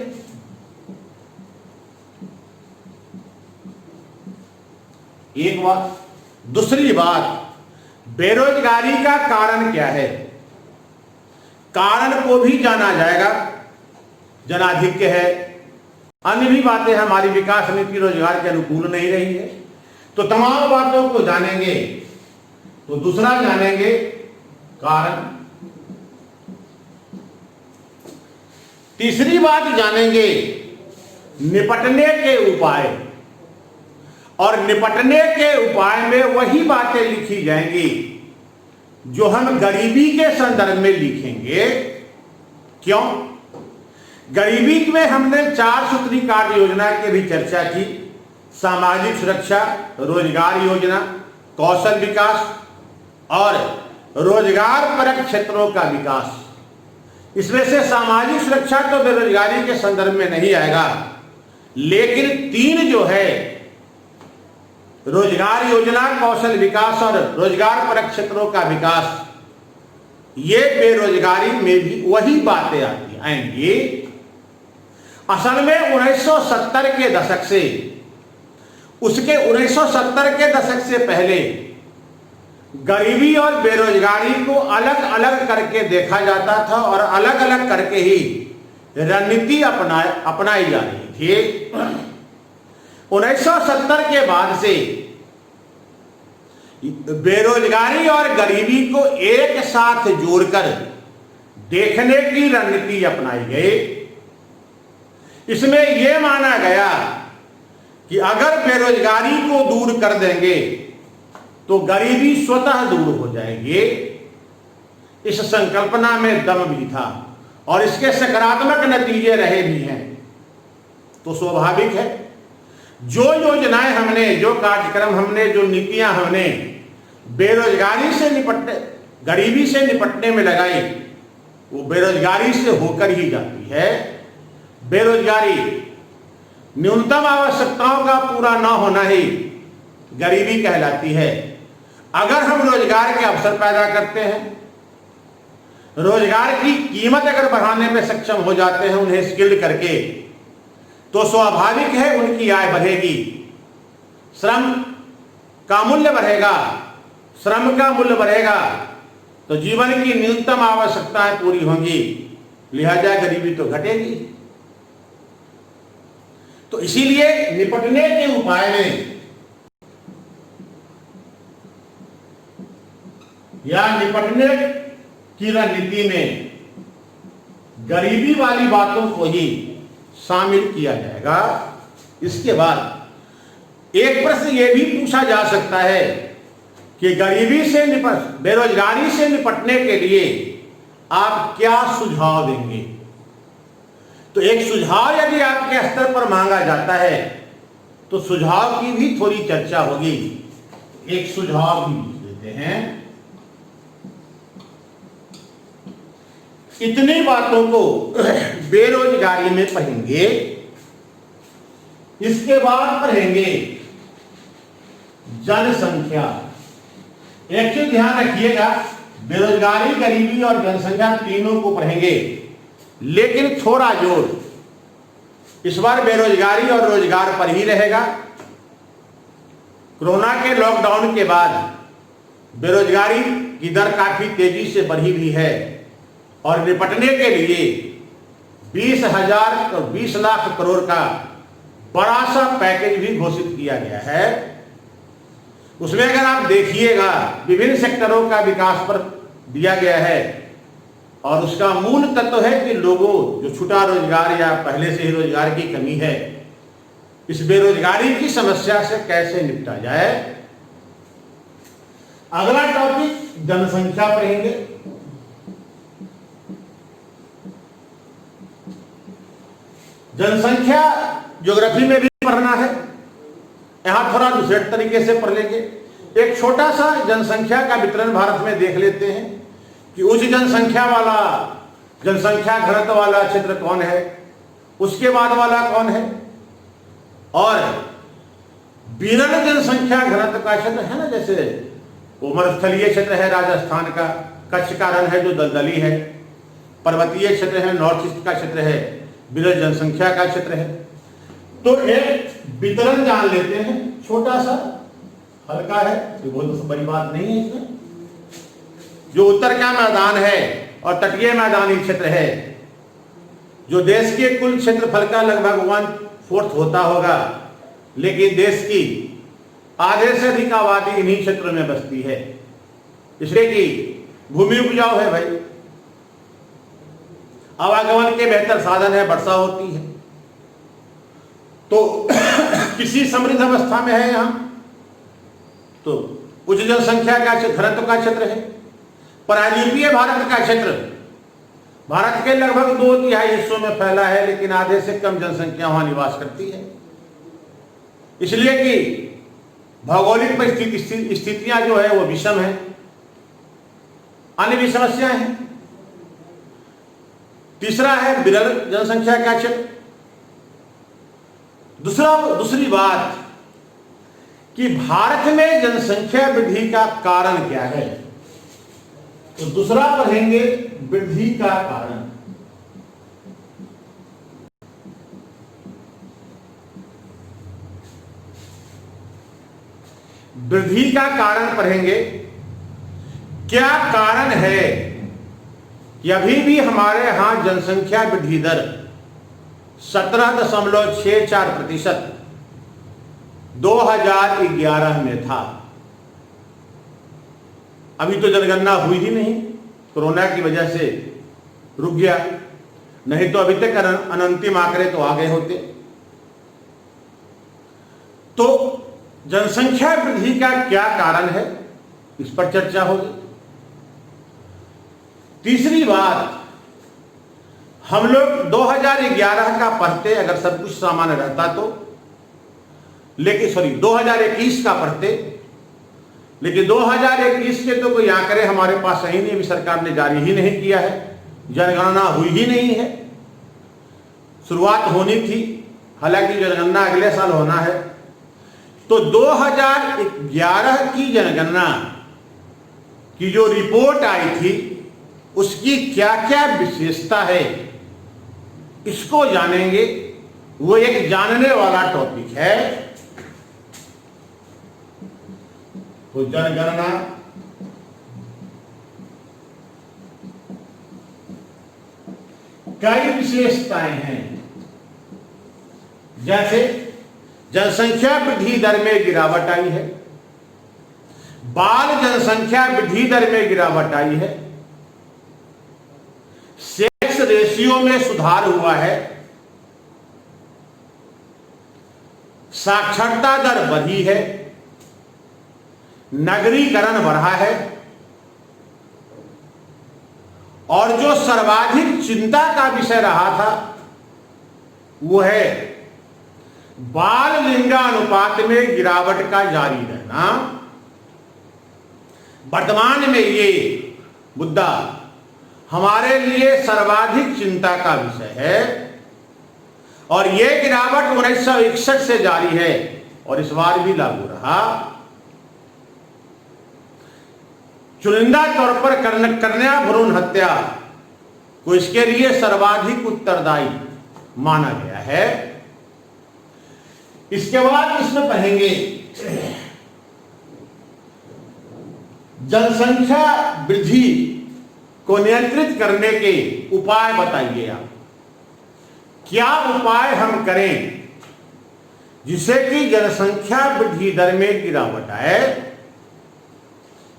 एक बात। दूसरी बात, बेरोजगारी का कारण क्या है, कारण को भी जाना जाएगा। जनाधिक्य है, अन्य भी बातें हमारी विकास नीति रोजगार के अनुकूल नहीं रही है, तो तमाम बातों को जानेंगे। तो दूसरा जानेंगे कारण, तीसरी बात जानेंगे निपटने के उपाय, और निपटने के उपाय में वही बातें लिखी जाएंगी जो हम गरीबी के संदर्भ में लिखेंगे। क्यों? गरीबी में हमने 4 सूत्री कार्य योजना की भी चर्चा की, सामाजिक सुरक्षा, रोजगार योजना, कौशल विकास और रोजगार परक क्षेत्रों का विकास। इसमें से सामाजिक सुरक्षा तो बेरोजगारी के संदर्भ में नहीं आएगा, लेकिन 3 जो है रोजगार योजना, कौशल विकास और रोजगार परक क्षेत्रों का विकास, ये बेरोजगारी में भी वही बातें आएंगी। असल में 1970 के दशक से, उसके 1970 के दशक से पहले गरीबी और बेरोजगारी को अलग अलग करके देखा जाता था और अलग अलग करके ही रणनीति अपनाई जा रही थी। 1970 के बाद से बेरोजगारी और गरीबी को एक साथ जोड़कर देखने की रणनीति अपनाई गई। इसमें यह माना गया कि अगर बेरोजगारी को दूर कर देंगे तो गरीबी स्वतः दूर हो जाएगी। इस संकल्पना में दम भी था और इसके सकारात्मक नतीजे रहे भी हैं। तो स्वाभाविक है जो योजनाएं हमने, जो कार्यक्रम हमने, जो नीतियां हमने बेरोजगारी से निपटने, गरीबी से निपटने में लगाई, वो बेरोजगारी से होकर ही जाती है। बेरोजगारी, न्यूनतम आवश्यकताओं का पूरा न होना ही गरीबी कहलाती है। अगर हम रोजगार के अवसर पैदा करते हैं, रोजगार की कीमत अगर बढ़ाने में सक्षम हो जाते हैं उन्हें स्किल्ड करके, तो स्वाभाविक है उनकी आय बढ़ेगी, श्रम का मूल्य बढ़ेगा, श्रम का मूल्य बढ़ेगा तो जीवन की न्यूनतम आवश्यकताएं पूरी होंगी, लिहाजा गरीबी तो घटेगी। तो इसीलिए निपटने के उपाय में या निपटने की रणनीति में गरीबी वाली बातों को ही शामिल किया जाएगा। इसके बाद एक प्रश्न यह भी पूछा जा सकता है कि गरीबी से बेरोजगारी से निपटने के लिए आप क्या सुझाव देंगे। तो एक सुझाव यदि आपके स्तर पर मांगा जाता है तो सुझाव की भी थोड़ी चर्चा होगी। एक सुझाव भी देते हैं। इतनी बातों को बेरोजगारी में पढ़ेंगे, इसके बाद पढ़ेंगे जनसंख्या। एक चीज ध्यान रखिएगा, बेरोजगारी, गरीबी और जनसंख्या तीनों को पढ़ेंगे, लेकिन थोड़ा जोर इस बार बेरोजगारी और रोजगार पर ही रहेगा। कोरोना के लॉकडाउन के बाद बेरोजगारी की दर काफी तेजी से बढ़ी हुई है और निपटने के लिए 20 लाख करोड़ का बड़ा सा पैकेज भी घोषित किया गया है। उसमें अगर आप देखिएगा विभिन्न सेक्टरों का विकास पर दिया गया है और उसका मूल तत्व है कि लोगों जो छूटा रोजगार या पहले से ही रोजगार की कमी है, इस बेरोजगारी की समस्या से कैसे निपटा जाए। अगला टॉपिक जनसंख्या पढ़ेंगे। जनसंख्या ज्योग्राफी में भी पढ़ना है, यहां थोड़ा दूसरे तरीके से पढ़ लेंगे। एक छोटा सा जनसंख्या का वितरण भारत में देख लेते हैं कि उच्च जनसंख्या घनत्व वाला क्षेत्र कौन है, उसके बाद वाला कौन है, और विरल जनसंख्या घनत्व का क्षेत्र है ना, जैसे वो मरुस्थलीय क्षेत्र है राजस्थान का, कच्छ का रण है जो दलदली है, पर्वतीय क्षेत्र है, नॉर्थ ईस्ट का क्षेत्र है, विरल जनसंख्या का क्षेत्र है। तो एक वितरण जान लेते हैं, छोटा सा, हल्का है, बहुत बड़ी बात नहीं है इसमें। जो उत्तर का मैदान है और तटीय मैदानी क्षेत्र है, जो देश के कुल क्षेत्रफल का लगभग 1/4 होता होगा, लेकिन देश की आधे से अधिक आबादी इन्हीं क्षेत्रों में बसती है, इसलिए कि भूमि उपजाऊ है भाई। आवागमन के बेहतर साधन है, वर्षा होती है, तो किसी समृद्ध अवस्था में है यहां, तो उच्च जनसंख्या का घनत्व का क्षेत्र है। पराद्वीपीय भारत का क्षेत्र भारत के लगभग 2/3 हिस्सों में फैला है, लेकिन आधे से कम जनसंख्या वहां निवास करती है, इसलिए कि भौगोलिक स्थितियां जो है वो विषम है, अन्य भी समस्याएं हैं। तीसरा है विरल जनसंख्या का क्षेत्र। दूसरी बात कि भारत में जनसंख्या वृद्धि का कारण क्या है, तो दूसरा पढ़ेंगे वृद्धि का कारण। वृद्धि का कारण पढ़ेंगे, क्या कारण है कि अभी भी हमारे यहां जनसंख्या वृद्धि दर 17.64% 2011 में था। अभी तो जनगणना हुई ही नहीं, कोरोना की वजह से रुक गया, नहीं तो अभी तक अनंतिम आंकड़े तो आ गए होते। तो जनसंख्या वृद्धि का क्या कारण है, इस पर चर्चा होगी। तीसरी बात, हम लोग 2011 का पढ़ते अगर सब कुछ सामान्य रहता तो, लेकिन 2021 का पढ़ते, लेकिन 2021 के तो कोई आंकड़े हमारे पास है ही नहीं, अभी सरकार ने जारी ही नहीं किया है, जनगणना हुई ही नहीं है। शुरुआत होनी थी, हालांकि जनगणना अगले साल होना है। तो 2011 की जनगणना की जो रिपोर्ट आई थी उसकी क्या क्या विशेषता है, इसको जानेंगे। वो एक जानने वाला टॉपिक है। तो जनगणना कई विशेषताएं हैं, जैसे जनसंख्या वृद्धि दर में गिरावट आई है, बाल जनसंख्या वृद्धि दर में गिरावट आई है, सेक्स रेशियो में सुधार हुआ है, साक्षरता दर बढ़ी है, नगरीकरण बढ़ा है, और जो सर्वाधिक चिंता का विषय रहा था वो है बाल लिंगानुपात में गिरावट का जारी रहना। वर्तमान में ये मुद्दा हमारे लिए सर्वाधिक चिंता का विषय है, और ये गिरावट 1961 से जारी है और इस बार भी लागू रहा। चुनिंदा तौर पर कन्या भ्रूण हत्या को इसके लिए सर्वाधिक उत्तरदायी माना गया है। इसके बाद इसमें पढ़ेंगे जनसंख्या वृद्धि को नियंत्रित करने के उपाय बताइए आप, क्या उपाय हम करें जिससे कि जनसंख्या वृद्धि दर में गिरावट आए।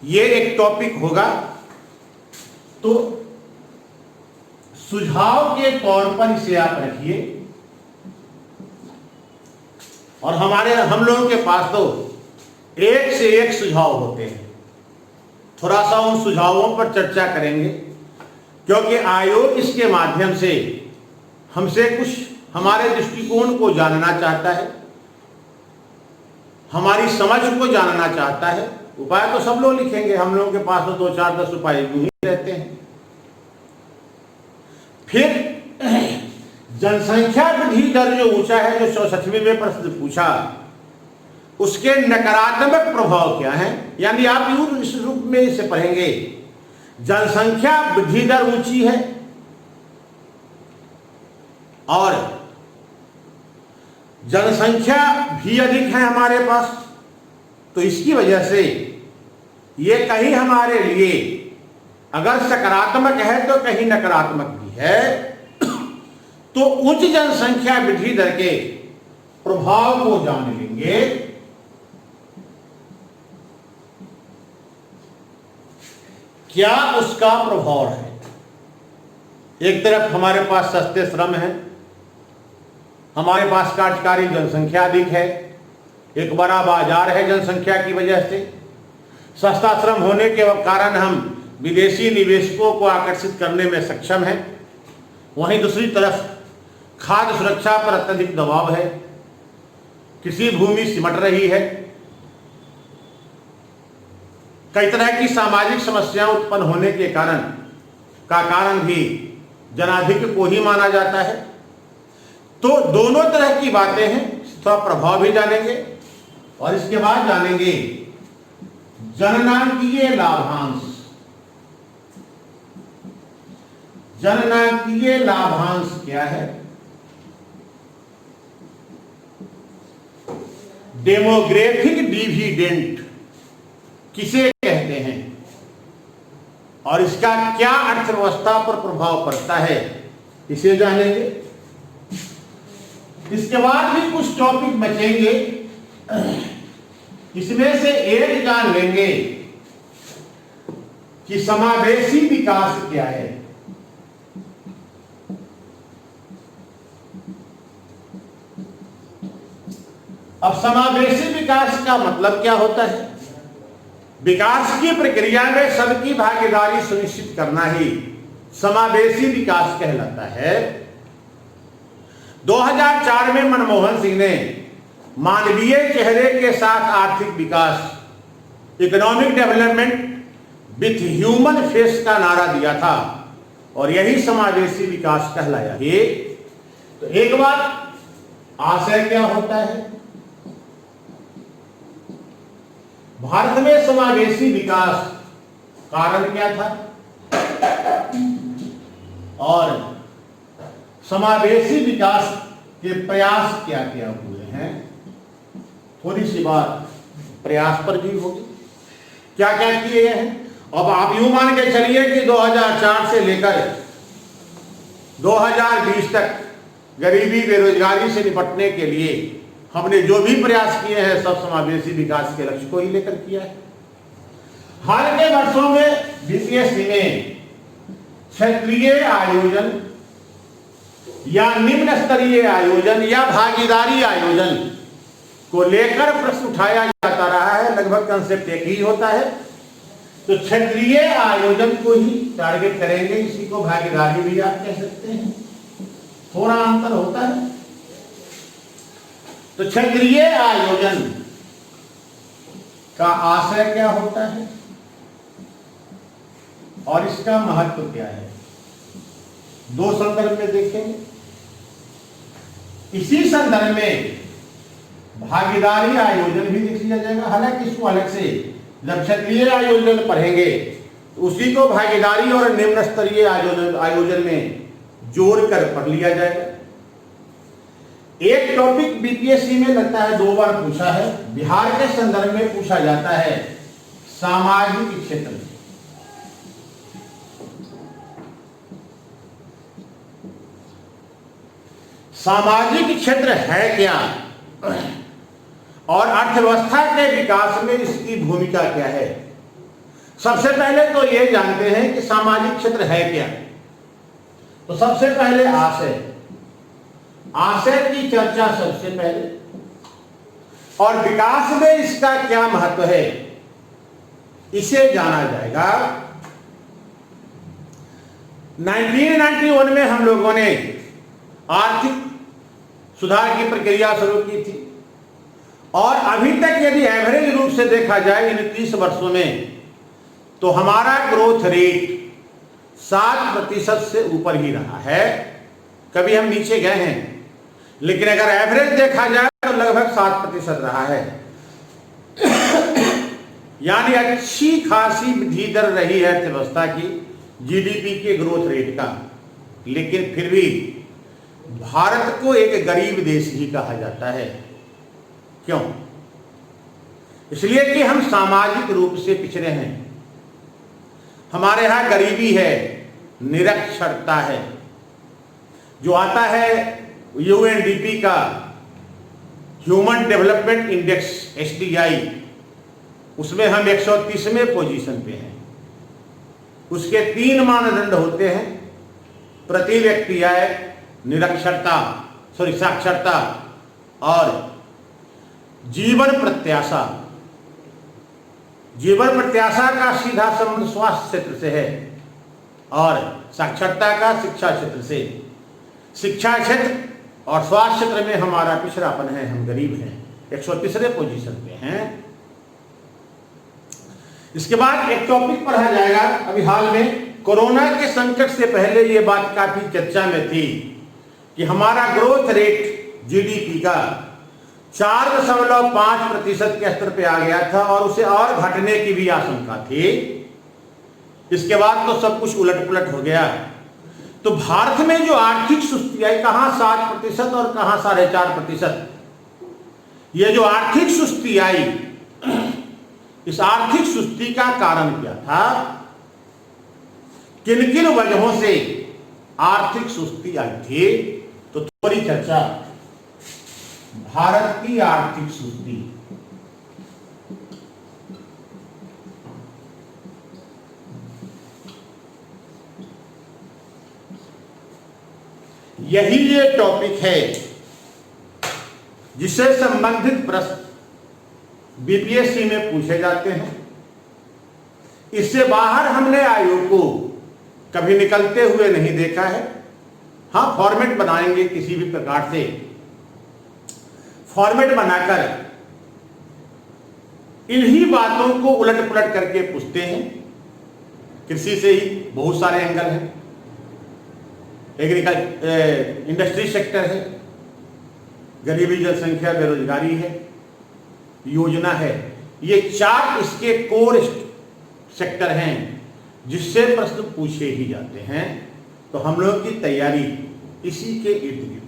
ये एक टॉपिक होगा। तो सुझाव के तौर पर इसे आप रखिए, और हम लोगों के पास तो एक से एक सुझाव होते हैं। थोड़ा सा उन सुझावों पर चर्चा करेंगे, क्योंकि आयोग इसके माध्यम से हमसे कुछ हमारे दृष्टिकोण को जानना चाहता है, हमारी समझ को जानना चाहता है। उपाय तो सब लोग लिखेंगे, हम लोगों के पास तो 2, 4, 10 उपाय यूं ही रहते हैं। फिर जनसंख्या वृद्धि दर जो ऊंचा है, जो 64वें में प्रश्न पूछा, उसके नकारात्मक प्रभाव क्या है, यानी आप यूं इस रूप में इसे पढ़ेंगे, जनसंख्या वृद्धि दर ऊंची है और जनसंख्या भी अधिक है हमारे पास, तो इसकी वजह से ये कहीं हमारे लिए अगर सकारात्मक है तो कहीं नकारात्मक भी है। तो उच्च जनसंख्या वृद्धि दर के प्रभाव को जान लेंगे। क्या उसका प्रभाव है, एक तरफ हमारे पास सस्ते श्रम है, हमारे पास कार्यकारी जनसंख्या अधिक है, एक बड़ा बाजार है जनसंख्या की वजह से, सस्ता श्रम होने के कारण हम विदेशी निवेशकों को आकर्षित करने में सक्षम हैं। वहीं दूसरी तरफ खाद्य सुरक्षा पर अत्यधिक दबाव है, कृषि भूमि सिमट रही है, कई तरह की सामाजिक समस्याएं उत्पन्न होने के कारण भी जनाधिक्य को ही माना जाता है। तो दोनों तरह की बातें हैं, थोड़ा प्रभाव भी जानेंगे और इसके बाद जानेंगे जननांकीय लाभांश। जननांकीय लाभांश क्या है, डेमोग्राफिक डिविडेंड किसे कहते हैं और इसका क्या अर्थव्यवस्था पर प्रभाव पड़ता है, इसे जानेंगे। इसके बाद भी कुछ टॉपिक बचेंगे, इसमें से एक जान लेंगे कि समावेशी विकास क्या है। अब समावेशी विकास का मतलब क्या होता है? विकास की प्रक्रिया में सबकी भागीदारी सुनिश्चित करना ही समावेशी विकास कहलाता है। 2004 में मनमोहन सिंह ने मानवीय चेहरे के साथ आर्थिक विकास, economic development with human face का नारा दिया था और यही समावेशी विकास कहलाया। ये तो एक बात, आशय क्या होता है? भारत में समावेशी विकास कारण क्या था और समावेशी विकास के प्रयास क्या क्या हुए हैं, थोड़ी सी बात प्रयास पर भी होगी, क्या क्या किए हैं। अब आप यूं मान के चलिए कि 2004 से लेकर 2020 तक गरीबी बेरोजगारी से निपटने के लिए हमने जो भी प्रयास किए हैं सब समावेशी विकास के लक्ष्य को ही लेकर किया है। हाल के वर्षों में बीपीएससी में क्षेत्रीय आयोजन या निम्न स्तरीय आयोजन या भागीदारी आयोजन को लेकर प्रश्न उठाया जाता रहा है। लगभग कंसेप्ट एक ही होता है, तो क्षेत्रीय आयोजन को ही टारगेट करेंगे, इसी को भागीदारी भी आप कह सकते हैं, थोड़ा अंतर होता है। तो क्षेत्रीय आयोजन का आशय क्या होता है और इसका महत्व क्या है, दो संदर्भ में देखेंगे। इसी संदर्भ में भागीदारी आयोजन भी देख लिया जाएगा, हालांकि इसको अलग से जब क्षेत्रीय आयोजन पढ़ेंगे तो उसी को भागीदारी और निम्न स्तरीय आयोजन में जोड़कर पढ़ लिया जाएगा। एक टॉपिक बीपीएससी में लगता है 2 बार पूछा है, बिहार के संदर्भ में पूछा जाता है सामाजिक क्षेत्र। सामाजिक क्षेत्र है क्या और अर्थव्यवस्था के विकास में इसकी भूमिका क्या है। सबसे पहले तो ये जानते हैं कि सामाजिक क्षेत्र है क्या। तो सबसे पहले आशय की चर्चा सबसे पहले, और विकास में इसका क्या महत्व है इसे जाना जाएगा। 1991 में हम लोगों ने आर्थिक सुधार की प्रक्रिया शुरू की थी और अभी तक यदि एवरेज रूप से देखा जाए इन 30 वर्षों में तो हमारा ग्रोथ रेट 7% से ऊपर ही रहा है। कभी हम नीचे गए हैं, लेकिन अगर एवरेज देखा जाए तो लगभग 7% रहा है, यानी अच्छी खासी वृद्धि दर रही है अर्थव्यवस्था की, जीडीपी के ग्रोथ रेट का। लेकिन फिर भी भारत को एक गरीब देश ही कहा जाता है। क्यों? इसलिए कि हम सामाजिक रूप से पिछड़े हैं, हमारे यहां गरीबी है, निरक्षरता है। जो आता है यूएनडीपी का ह्यूमन डेवलपमेंट इंडेक्स एसडीआई, उसमें हम 130वें पोजीशन पे हैं। उसके 3 मानदंड होते हैं, प्रति व्यक्ति आय, निरक्षरता साक्षरता और जीवन प्रत्याशा। जीवन प्रत्याशा का सीधा संबंध स्वास्थ्य क्षेत्र से है और साक्षरता का शिक्षा क्षेत्र से। शिक्षा क्षेत्र और स्वास्थ्य क्षेत्र में हमारा पिछड़ापन है, हम गरीब हैं, 103 पोजीशन पे हैं। इसके बाद एक टॉपिक पढ़ा जाएगा अभी हाल में, कोरोना के संकट से पहले ये बात काफी चर्चा में थी कि हमारा ग्रोथ रेट जीडीपी का 4.5% के स्तर पे आ गया था और उसे और घटने की भी आशंका थी। इसके बाद तो सब कुछ उलट पुलट हो गया। तो भारत में जो आर्थिक सुस्ती आई, कहां 7% और कहां 4.5%, यह जो आर्थिक सुस्ती आई, इस आर्थिक सुस्ती का कारण क्या था, किन किन वजहों से आर्थिक सुस्ती आई थी, तो थोड़ी चर्चा। भारत की आर्थिक सुस्ती, यही ये टॉपिक है जिससे संबंधित प्रश्न बीपीएससी में पूछे जाते हैं। इससे बाहर हमने आयोग को कभी निकलते हुए नहीं देखा है। हाँ, फॉर्मेट बनाएंगे, किसी भी प्रकार से फॉर्मेट बनाकर इन्हीं बातों को उलट पुलट करके पूछते हैं। कृषि से ही बहुत सारे एंगल हैं, इंडस्ट्री सेक्टर है, गरीबी, जनसंख्या, बेरोजगारी है, योजना है। ये 4 इसके कोर सेक्टर हैं जिससे प्रश्न पूछे ही जाते हैं। तो हम लोग की तैयारी इसी के इर्द गिर्द